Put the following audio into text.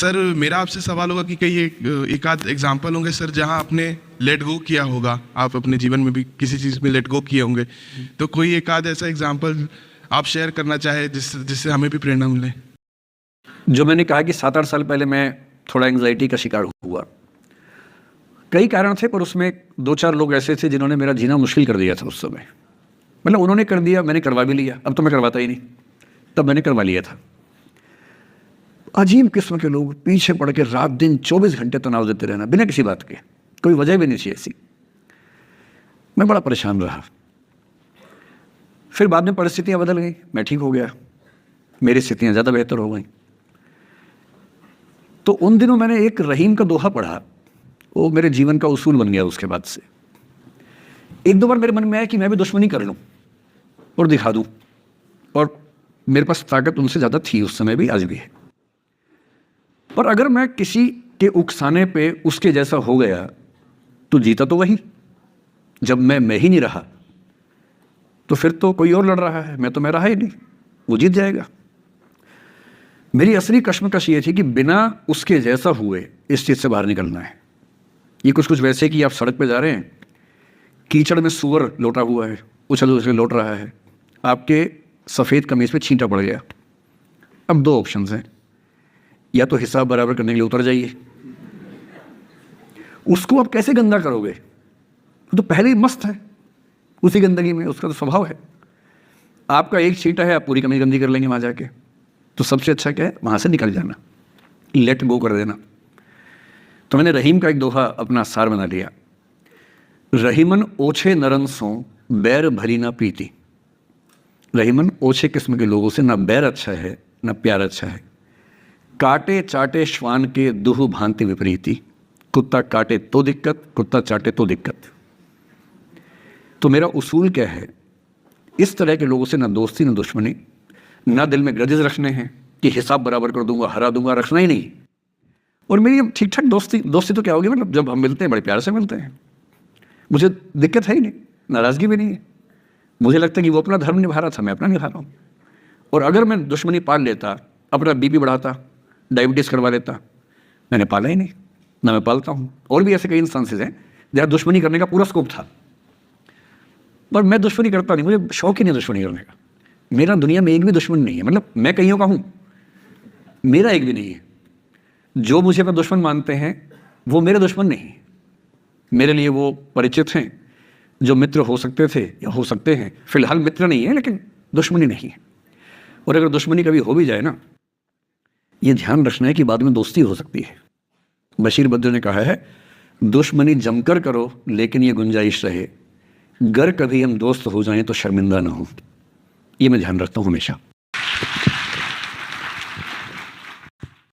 Sir मेरा आपसे सवाल होगा कि कई एक आध एग्जाम्पल होंगे सर जहां आपने लेट गो किया होगा, आप अपने जीवन में भी किसी चीज़ में लेट गो किए होंगे, तो कोई एक आध ऐसा एग्जाम्पल आप शेयर करना चाहे जिससे हमें भी प्रेरणा मिले। जो मैंने कहा कि 7-8 साल पहले मैं थोड़ा एंग्जाइटी का शिकार हुआ, कई कारण थे, पर उसमें 2-4 लोग ऐसे थे जिन्होंने मेरा जीना मुश्किल कर दिया था उस समय। मतलब उन्होंने कर दिया, मैंने करवा भी लिया। अब तो मैं करवाता ही नहीं, तब मैंने करवा लिया था। अजीब किस्म के लोग पीछे पड़ के रात दिन 24 घंटे तनाव देते रहना बिना किसी बात के, कोई वजह भी नहीं थी ऐसी। मैं बड़ा परेशान रहा। फिर बाद में परिस्थितियां बदल गई, मैं ठीक हो गया, मेरी स्थितियां ज़्यादा बेहतर हो गई। तो उन दिनों मैंने एक रहीम का दोहा पढ़ा, वो मेरे जीवन का उसूल बन गया। उसके बाद से एक दो बार मेरे मन में आया कि मैं भी दुश्मनी कर लूं और दिखा दूं, और मेरे पास ताकत उनसे ज़्यादा थी उस समय भी, आज भी है। पर अगर मैं किसी के उकसाने पे उसके जैसा हो गया तो जीता तो वही। जब मैं ही नहीं रहा तो फिर तो कोई और लड़ रहा है, मैं रहा ही नहीं, वो जीत जाएगा। मेरी असली कश्मकश ये थी कि बिना उसके जैसा हुए इस चीज़ से बाहर निकलना है। ये कुछ वैसे कि आप सड़क पे जा रहे हैं, कीचड़ में सूअर लोटा हुआ है, उछल उछल लौट रहा है, आपके सफ़ेद कमीज पे छींटा पड़ गया। अब 2 ऑप्शंस हैं, या तो हिसाब बराबर करने के लिए उतर जाइए, उसको आप कैसे गंदा करोगे, वो तो पहले ही मस्त है उसी गंदगी में, उसका तो स्वभाव है। आपका एक छींटा है, आप पूरी कमीज गंदी कर लेंगे वहाँ जाके। तो सबसे अच्छा क्या है, वहाँ से निकल जाना, लेट गो कर देना। तो मैंने रहीम का एक दोहा अपना सार बना लिया, रहीमन ओछे नरन सो बैर भरी ना पीती। रहीमन ओछे किस्म के लोगों से ना बैर अच्छा है ना प्यार अच्छा है। काटे चाटे श्वान के दुह भांति विपरीती, कुत्ता काटे तो दिक्कत, कुत्ता चाटे तो दिक्कत। तो मेरा उसूल क्या है, इस तरह के लोगों से ना दोस्ती ना दुश्मनी, ना दिल में ग्रजेस रखने हैं कि हिसाब बराबर कर दूंगा, हरा दूंगा, रखना ही नहीं। और मेरी ठीक ठाक दोस्ती तो क्या होगी, मतलब जब हम मिलते हैं बड़े प्यार से मिलते हैं, मुझे दिक्कत है ही नहीं, नाराज़गी भी नहीं है। मुझे लगता है कि वो अपना धर्म निभा रहा था, मैं अपना निभा रहा हूँ। और अगर मैं दुश्मनी पाल लेता, अपना बीपी बढ़ाता, डायबिटीज़ करवा लेता, मैंने पाला ही नहीं, ना मैं पालता हूँ। और भी ऐसे कई इंस्टांसेस हैं जहाँ दुश्मनी करने का पूरा स्कोप था, पर मैं दुश्मनी करता नहीं, मुझे शौक ही नहीं दुश्मनी करने का। मेरा दुनिया में एक भी दुश्मन नहीं है, मतलब मैं कईयों का हूँ, मेरा एक भी नहीं है। जो मुझे अपना दुश्मन मानते हैं वो मेरे दुश्मन नहीं है, मेरे लिए वो परिचित हैं जो मित्र हो सकते थे या हो सकते हैं। फिलहाल मित्र नहीं है, लेकिन दुश्मनी नहीं है। और अगर दुश्मनी कभी हो भी जाए ना, ये ध्यान रखना है कि बाद में दोस्ती हो सकती है। बशीर बद्र ने कहा है, दुश्मनी जमकर करो लेकिन ये गुंजाइश रहे, गर कभी हम दोस्त हो जाएं तो शर्मिंदा ना हो। ये मैं ध्यान रखता हूँ हमेशा।